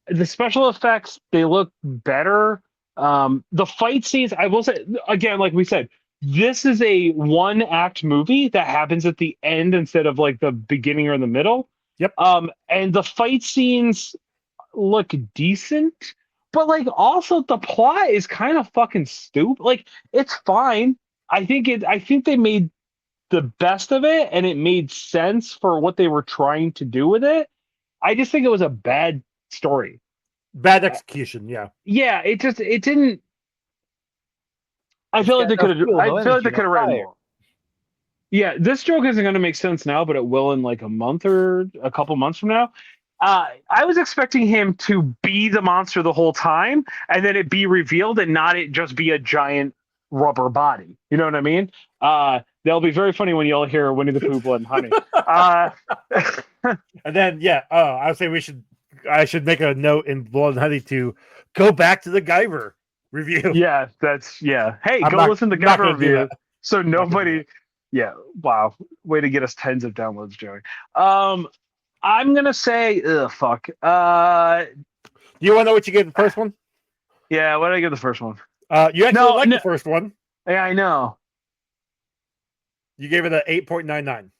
The special effects, they look better. The fight scenes, I will say again, like we said, this is a one act movie that happens at the end instead of like the beginning or the middle. Yep. And the fight scenes look decent, but like also the plot is kind of fucking stupid. Like it's fine. I think they made the best of it and it made sense for what they were trying to do with it. I just think it was a bad story. Bad execution. Yeah. Yeah, it didn't. I It's feel like got they could no have. fuel, I no feel like they energy, could no have written fire. more. Yeah, this joke isn't going to make sense now, but it will in like a month or a couple months from now. I was expecting him to be the monster the whole time, and then it be revealed, and not it just be a giant rubber body. You know what I mean? That'll be very funny when you all hear Winnie the Pooh, Blood and Honey. And then I would say I should make a note in Blood and Honey to go back to the Guyver review. Yeah, Hey, I'm go not- listen to I'm not Guyver gonna do review. that. So gonna do nobody. Yeah, wow, way to get us tens of downloads, Joey. I'm gonna say, fuck. You want to know what you gave the first one? Yeah, what did I give the first one? You actually No, liked no. the first one. Yeah, I know. You gave it an 8.99.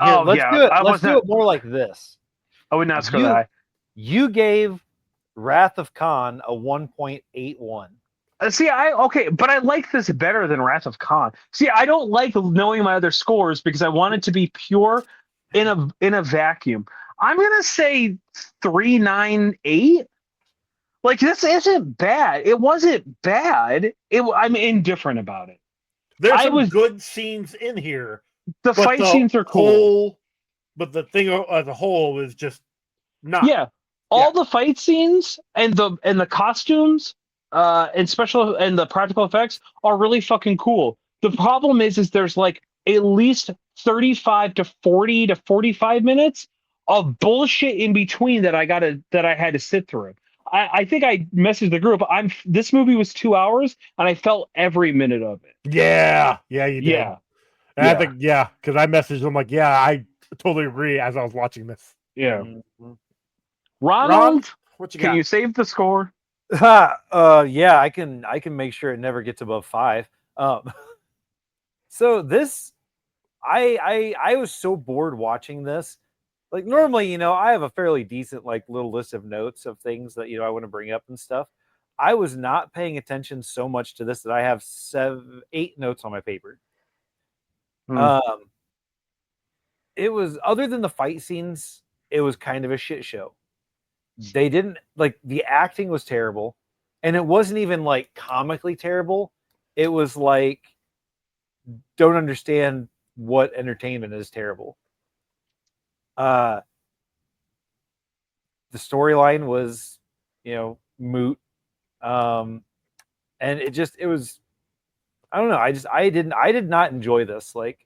Here, let's yeah, do it. I Let's was do not. it more like this. I would not score You- that high. You gave Wrath of Khan a 1.81. See, but I like this better than Wrath of Khan. See, I don't like knowing my other scores because I want it to be pure in a vacuum. I'm gonna say 398. Like this isn't bad. It wasn't bad. I'm indifferent about it. There's some good scenes in here. The fight scenes are cool. But the thing as a whole is just not. Yeah, all the fight scenes and the costumes, and the practical effects are really fucking cool. The problem is there's like at least 35 to 40 to 45 minutes of bullshit in between that I had to sit through. I think I messaged the group. This movie was 2 hours and I felt every minute of it. Yeah, you did. Yeah. And I think because I messaged them like, I totally agree as I was watching this. Yeah. Mm-hmm. Ronald, what you can got? you save the score? Yeah, I can make sure it never gets above 5. So this, I was so bored watching this. Like normally, I have a fairly decent like little list of notes of things that I want to bring up and stuff. I was not paying attention so much to this that I have 8 notes on my paper. It was, other than the fight scenes, it was kind of a shit show. They didn't like, the acting was terrible, and it wasn't even like comically terrible. It was like, don't understand what entertainment is terrible. The storyline was, moot. And it was, I don't know. I did not enjoy this. Like,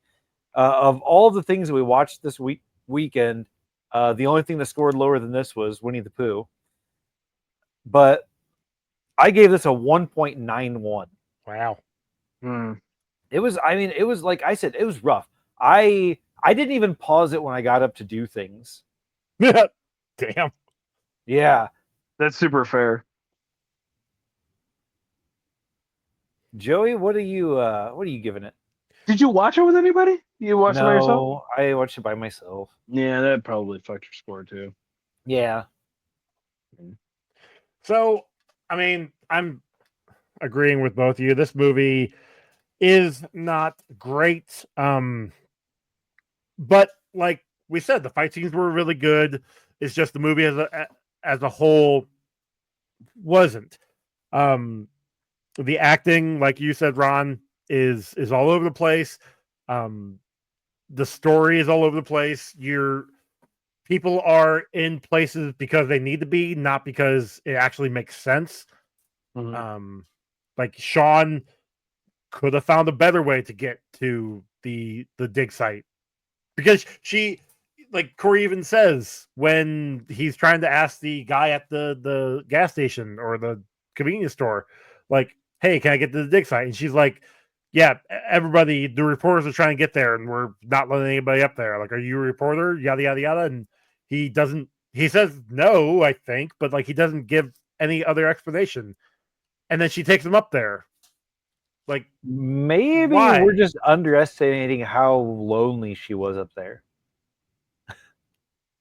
of all the things that we watched this weekend, the only thing that scored lower than this was Winnie the Pooh. But I gave this a 1.91. Wow. It was, it was like I said, it was rough. I didn't even pause it when I got up to do things. Damn. Yeah. That's super fair. Joey, what are you giving it? Did you watch it with anybody? You watched it by yourself? No, I watched it by myself. Yeah, that probably fucked your score too. Yeah. So, I'm agreeing with both of you. This movie is not great. But like we said, the fight scenes were really good. It's just the movie as a whole wasn't. The acting, like you said, Ron, is all over the place. The story is all over the place. People are in places because they need to be, not because it actually makes sense. Mm-hmm. Like Sean could have found a better way to get to the dig site, because she, like Corey even says when he's trying to ask the guy at the gas station or the convenience store, like, hey, can I get to the dig site? And she's like, yeah, everybody, the reporters are trying to get there, and we're not letting anybody up there. Like, are you a reporter? Yada yada yada. And he says no, I think, but like he doesn't give any other explanation. And then she takes him up there. Like, Maybe why? we're just underestimating how lonely she was up there.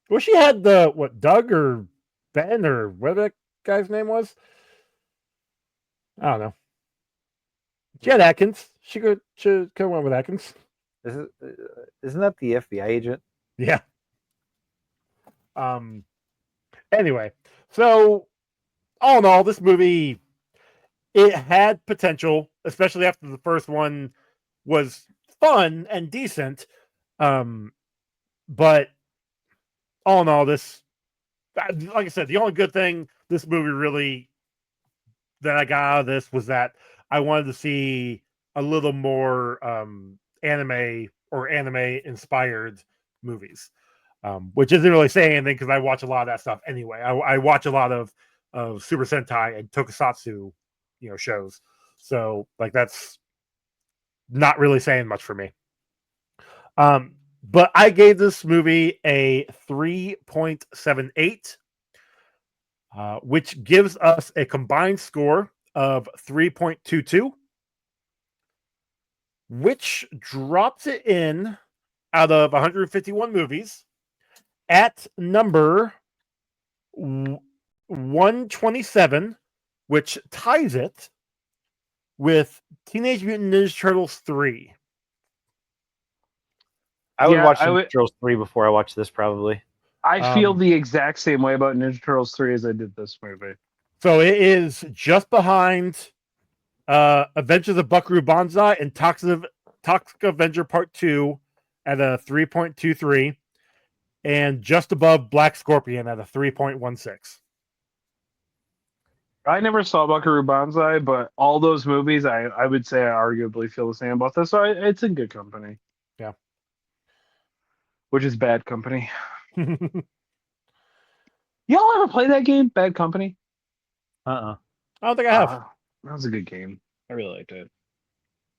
Well, she had Doug or Ben or whatever that guy's name was. I don't know. She had Atkins. She could have went with Atkins. Isn't that the FBI agent? Yeah. Anyway, so all in all, this movie, it had potential, especially after the first one was fun and decent. But all in all, this, like I said, the only good thing this movie really that I got out of this was that I wanted to see a little more anime or anime inspired movies, which isn't really saying anything because I watch a lot of that stuff anyway. I watch a lot of Super Sentai and Tokusatsu, shows. So like that's not really saying much for me. But I gave this movie a 3.78, which gives us a combined score of 3.22, which drops it in out of 151 movies at number 127, which ties it with Teenage Mutant Ninja Turtles 3. I would Yeah, watch I Ninja would- Turtles 3 before I watch this, probably. I feel the exact same way about Ninja Turtles 3 as I did this movie. So it is just behind Adventures of Buckaroo Banzai and Toxic Avenger Part 2 at a 3.23, and just above Black Scorpion at a 3.16. I never saw Buckaroo Banzai, but all those movies, I would say I arguably feel the same about this. So it's in good company. Yeah. Which is bad company. Y'all ever play that game, Bad Company? Uh-uh. I don't think I have. That was a good game. I really liked it.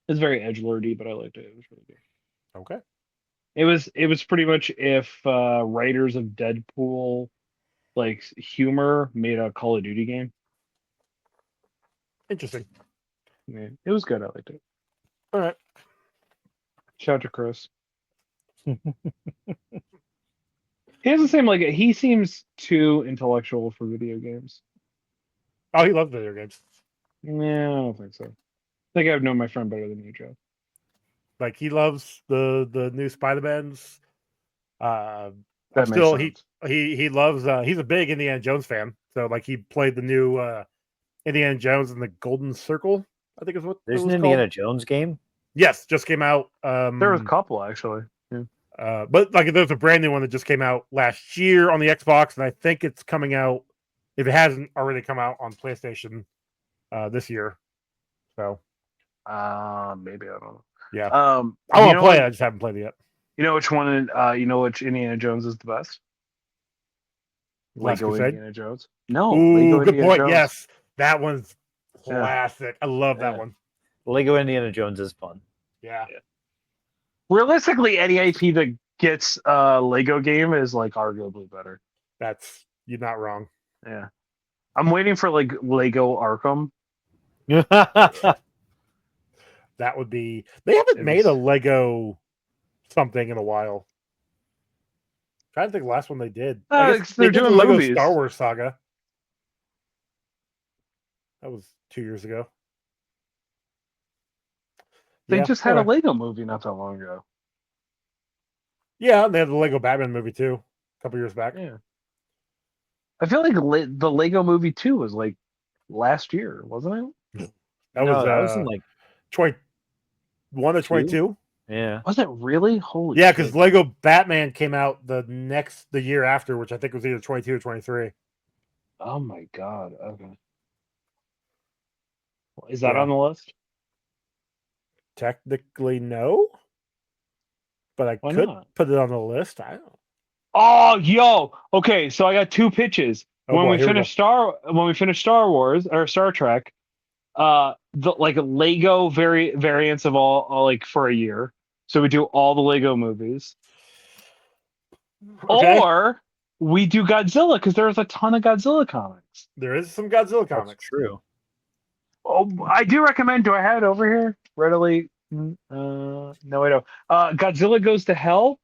It's very edgelordy, but I liked it. It was really good. Okay. It was pretty much if writers of Deadpool like humor made a Call of Duty game. Interesting. Yeah, it was good. I liked it. All right. Shout out to Chris. He has the same he seems too intellectual for video games. Oh, he loves video games. Yeah, I don't think so. I think I've known my friend better than you, Joe. Like he loves the new Spider-Mans. That I'm makes still sense. he loves he's a big Indiana Jones fan. So like he played the new Indiana Jones in the Golden Circle, I think is what There's it an was Indiana called. Jones game? Yes, just came out. There was a couple actually. Yeah. But like there's a brand new one that just came out last year on the Xbox, and I think it's coming out, if it hasn't already come out, on PlayStation this year. So Maybe I don't know. yeah, I I want to play it. I just haven't played it yet. You know which one? You know which Indiana Jones is the best? Last Lego Crusade? Indiana Jones. No, Ooh, Lego good Indiana point. Jones. Yes, that one's Yeah. classic. I love that Yeah. one. Lego Indiana Jones is fun. Yeah. Realistically, any IP that gets a Lego game is like arguably better. You're not wrong. Yeah, I'm waiting for like Lego Arkham. That would be. They haven't made a Lego something in a while. Trying to think the last one they did. I guess They're they did the doing Lego movies. Star Wars saga. That was 2 years ago. They Yeah, just had anyway. a Lego movie not that long ago. Yeah, they had the Lego Batman movie too, a couple years back. Yeah, I feel like the Lego movie 2 was like last year, wasn't it? That was in like 21 or 22. yeah. Was it really? Holy Yeah, shit. because Lego Batman came out the year after, which I think was either 22 or 23. Oh my god. Okay. Is that Yeah. on the list? Technically, no. But I Why could not? put it on the list. I don't know. Oh, yo. Okay, so I got two pitches. Oh, when boy, we here we finish Star Wars or Star Trek, the like Lego variants of all like for a year. So we do all the Lego movies, Okay. or we do Godzilla because there's a ton of Godzilla comics. There is some Godzilla That's comics. true. Oh, I do recommend. Do I have it over here readily? No, I don't. Godzilla Goes to Hell.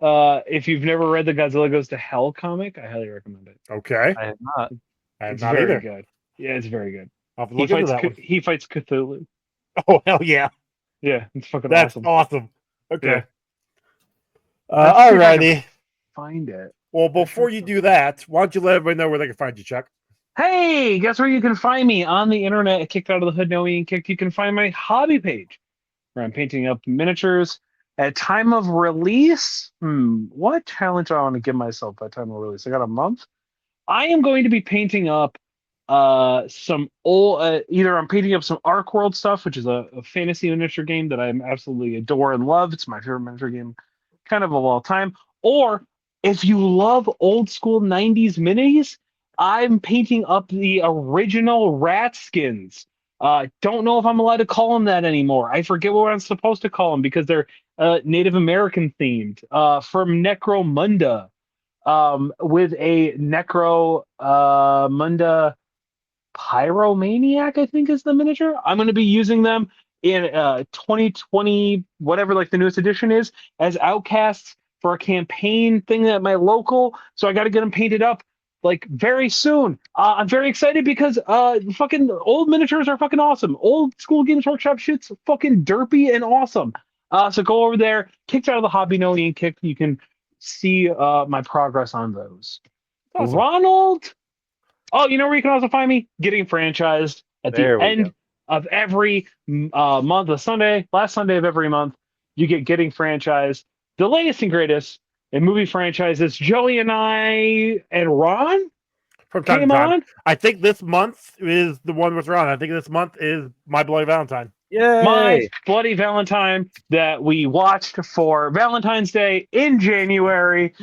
If you've never read the Godzilla Goes to Hell comic, I highly recommend it. Okay. I have not. I have It's not very either. good. Yeah, it's very good. I'll have to He look into fights that one. he fights Cthulhu. Oh, hell yeah. Yeah, it's fucking That's awesome. awesome. Okay. Yeah. All Let's see if I can righty. Find it. Well, before you do that, why don't you let everybody know where they can find you, Chuck? Hey, guess where you can find me on the internet? Kicked out of the hood, no being kicked. You can find my hobby page where I'm painting up miniatures at time of release. What challenge do I want to give myself at time of release? I got a month. I am going to be painting up some old either I'm painting up some Ark World stuff, which is a fantasy miniature game that I absolutely adore and love. It's my favorite miniature game kind of all time. Or if you love old school 90s minis, I'm painting up the original rat skins. Don't know if I'm allowed to call them that anymore. I forget what I'm supposed to call them because they're Native American themed. From Necromunda, with a Necromunda Pyromaniac, I think is the miniature. I'm going to be using them in 2020, whatever like the newest edition is, as outcasts for a campaign thing at my local. So I got to get them painted up like very soon. I'm very excited because fucking old miniatures are fucking awesome. Old school Games Workshop shit's fucking derpy and awesome. So go over there, kicked out of the hobby, no being kicked. You can see my progress on those. Awesome. Ronald. Oh, you know where you can also find me? Getting franchised at There the we end go. of every month, last Sunday of every month, you get Getting Franchised, the latest and greatest in movie franchises. Joey and I and Ron From time came to time. on. I think this month is the one with Ron. I think this month is My Bloody Valentine. Yay! My Bloody Valentine that we watched for Valentine's Day in January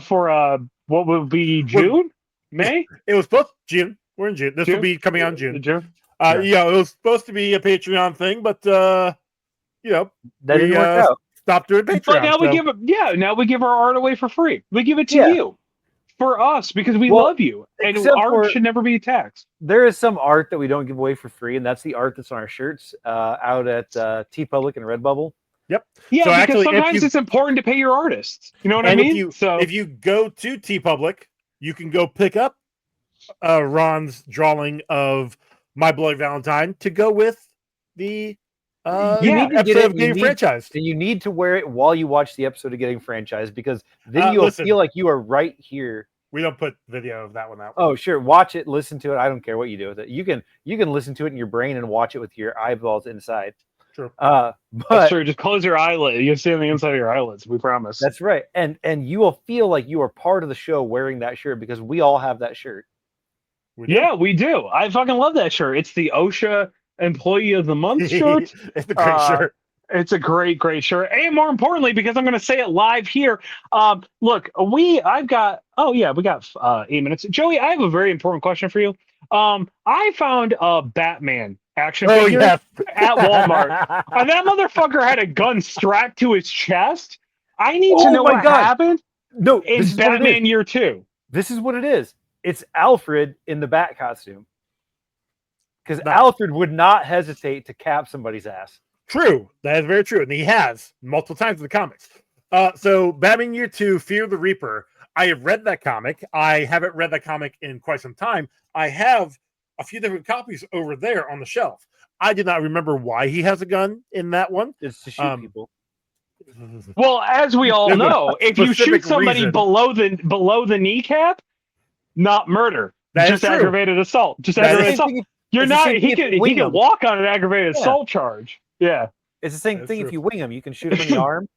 for what would be June? May? It was supposed June. We're in June. This will be coming out in June. June? Yeah, it was supposed to be a Patreon thing, but you know, That didn't work out. stopped doing Patreon. But now we give our art away for free. We give it to you for us because we love you, and art should never be taxed. There is some art that we don't give away for free, and that's the art that's on our shirts out at TeePublic and Redbubble. Yep. Yeah, so because actually, sometimes it's important to pay your artists. You know what I mean? If you go to TeePublic, you can go pick up Ron's drawing of My Bloody Valentine to go with the episode of Getting Franchised. And you need to wear it while you watch the episode of Getting Franchised because then you'll feel like you are right here. We don't put video of that one out. Oh, sure. Watch it, listen to it. I don't care what you do with it. You can listen to it in your brain and watch it with your eyeballs inside. True. But that's true. Just close your eyelid. You can see on the inside of your eyelids. We promise. That's right. And you will feel like you are part of the show wearing that shirt because we all have that shirt. We do. I fucking love that shirt. It's the OSHA Employee of the Month shirt. It's a great shirt. It's a great shirt. And more importantly, because I'm going to say it live here. Look, we got 8 minutes. Joey, I have a very important question for you. I found a Batman action figure at Walmart. And that motherfucker had a gun strapped to his chest. I need to know what happened. No, in Batman Year 2. This is what it is. It's Alfred in the Bat costume. Because Alfred would not hesitate to cap somebody's ass. True. That is very true. And he has multiple times in the comics. So Batman Year 2, Fear the Reaper. I have read that comic. I haven't read that comic in quite some time. I have a few different copies over there on the shelf. I did not remember why he has a gun in that one. It's to shoot people. Well, as we all know, if you shoot somebody below the kneecap, not murder. Just aggravated assault. Just aggravated assault. You're not. He can walk on an aggravated assault charge. Yeah, it's the same thing. True. If you wing him, you can shoot him in the arm.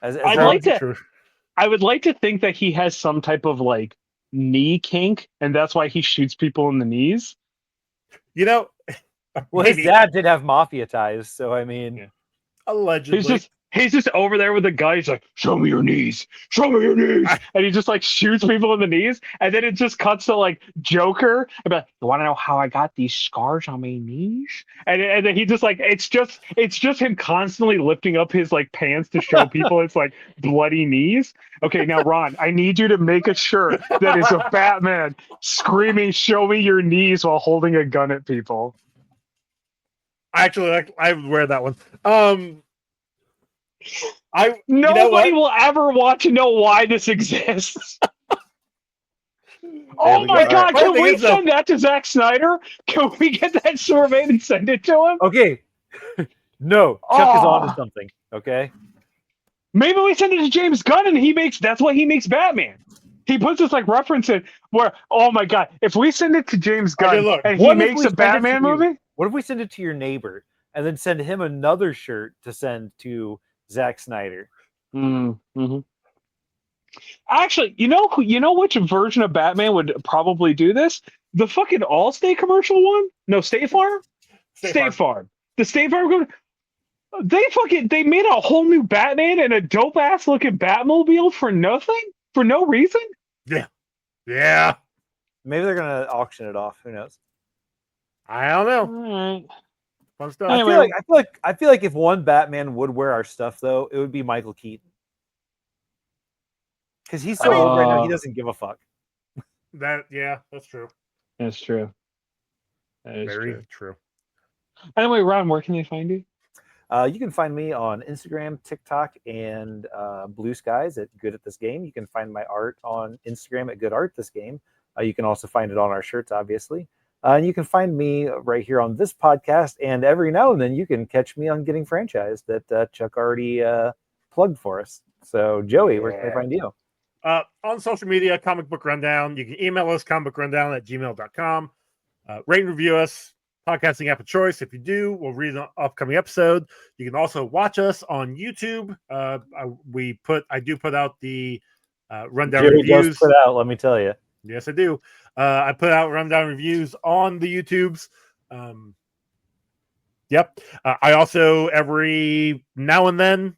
I would like to think that he has some type of like knee kink, and that's why he shoots people in the knees. You know, well, his dad did have mafia ties, so I mean, allegedly. He's just over there with the gun. He's like, "Show me your knees. Show me your knees." And he just like shoots people in the knees. And then it just cuts to like Joker. And be like, "You want to know how I got these scars on my knees?" And then he just like it's just him constantly lifting up his like pants to show people it's like bloody knees. Okay, now Ron, I need you to make a shirt that is a Batman screaming, "Show me your knees" while holding a gun at people. I would wear that one. Nobody will ever want to know why this exists. Oh my God! Right. Can we send that to Zack Snyder? Can we get that surveyed and send it to him? Okay. No, Chuck is on to something. Okay. Maybe we send it to James Gunn and that's why he makes Batman. He puts this like reference in where, oh my God, if we send it to James Gunn and he makes a Batman movie, what if we send it to your neighbor and then send him another shirt to send to Zack Snyder? Mm-hmm. Actually, you know which version of Batman would probably do this? The fucking Allstate commercial one? No, State Farm? State Farm. The State Farm. They made a whole new Batman and a dope ass looking Batmobile for nothing? For no reason? Yeah. Maybe they're gonna auction it off. Who knows? I don't know. All right. Fun stuff. Anyway, I feel like if one Batman would wear our stuff though, it would be Michael Keaton. Because he's so old right now, he doesn't give a fuck. That's true. That's true. That is very true. Anyway, Ron, where can they find you? You can find me on Instagram, TikTok, and Blue Skies at Good at This Game. You can find my art on Instagram at Good Art This Game. You can also find it on our shirts, obviously. And you can find me right here on this podcast. And every now and then you can catch me on Getting Franchised that Chuck already plugged for us. So, Joey, where can I find you? On social media, Comic Book Rundown. You can email us, comicbookrundown@gmail.com. Rate and review us, podcasting app of choice. If you do, we'll read an upcoming episode. You can also watch us on YouTube. I do put out the rundown Jerry reviews. Does put out, let me tell you. Yes, I do. I put out rundown reviews on the YouTubes. Yep. I also every now and then,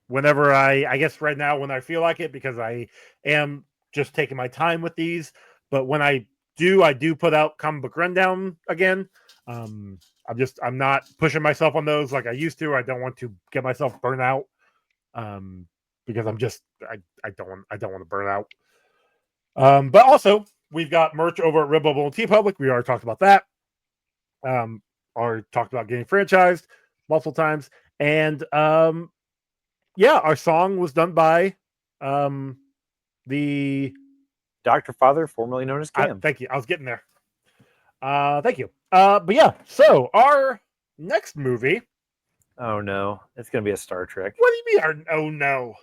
whenever I guess right now when I feel like it, because I am just taking my time with these. But when I do put out Comic Book Rundown again. I'm not pushing myself on those like I used to. I don't want to get myself burnt out. Because I don't want to burn out. But also we've got merch over at Redbubble and TeePublic. We already talked about that. Already talked about getting franchised multiple times. And our song was done by the Dr. Father, formerly known as Cam. Thank you. I was getting there. Thank you. But yeah, so our next movie. Oh no, it's gonna be a Star Trek. What do you mean? Oh no.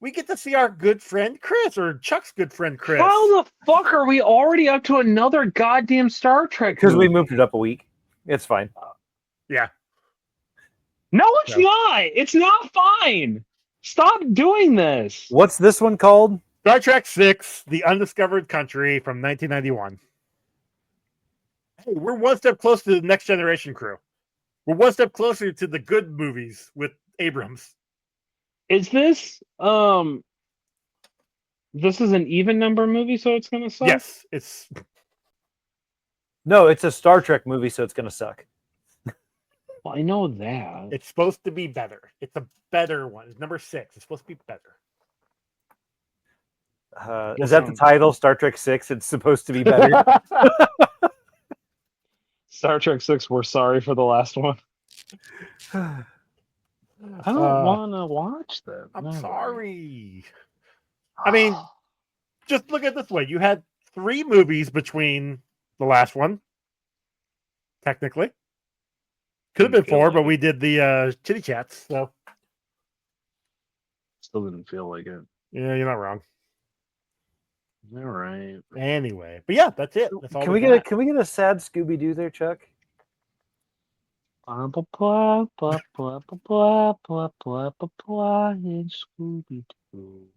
We get to see our good friend Chris, or Chuck's good friend Chris. How the fuck are we already up to another goddamn Star Trek? Because we moved it up a week. It's fine. Yeah. No, it's not. It's not fine. Stop doing this. What's this one called? Star Trek VI: The Undiscovered Country from 1991. Hey, we're one step closer to the Next Generation crew. We're one step closer to the good movies with Abrams. Is this this is an even number movie, so it's gonna suck? Yes, it's No, it's a Star Trek movie, so it's gonna suck. Well, I know that. It's supposed to be better. It's a better one. It's number 6. It's supposed to be better. Is that the title? Star Trek 6? It's supposed to be better. Star Trek 6, we're sorry for the last one. I don't want to watch that. I'm sorry. I mean, just look at it this way. You had 3 movies between the last one. Technically. Could have been 4, but we did the chitty chats. So still didn't feel like it. Yeah, you're not wrong. All right. Anyway, but yeah, that's it. That's all. Can we get a sad Scooby Doo there, Chuck? Blah blah blah blah blah blah blah blah blah blah. Scooby Doo.